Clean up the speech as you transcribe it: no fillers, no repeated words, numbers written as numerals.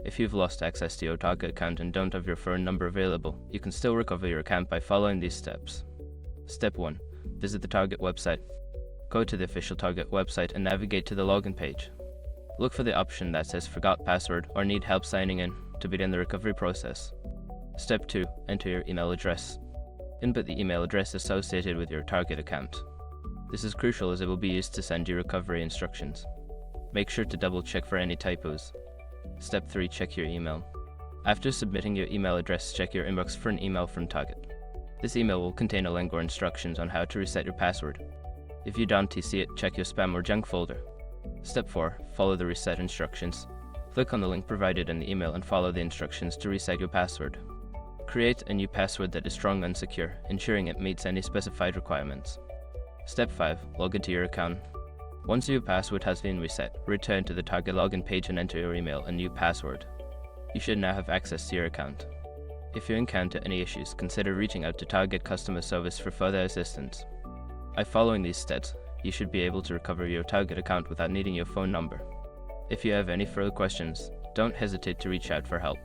If you've lost access to your Target account and don't have your phone number available, you can still recover your account by following these steps. Step 1. Visit the Target website. Go to the official Target website and navigate to the login page. Look for the option that says Forgot Password or Need Help Signing In to begin the recovery process. Step 2. Enter your email address. Input the email address associated with your Target account. This is crucial as it will be used to send you recovery instructions. Make sure to double check for any typos. Step 3. Check your email. After submitting your email address, check your inbox for an email from Target. This email will contain a link or instructions on how to reset your password. If you don't see it, check your spam or junk folder. Step 4. Follow the reset instructions. Click on the link provided in the email and follow the instructions to reset your password. Create a new password that is strong and secure, ensuring it meets any specified requirements. Step 5. Log into your account. Once your password has been reset, return to the Target login page and enter your email and new password. You should now have access to your account. If you encounter any issues, consider reaching out to Target customer service for further assistance. By following these steps, you should be able to recover your Target account without needing your phone number. If you have any further questions, don't hesitate to reach out for help.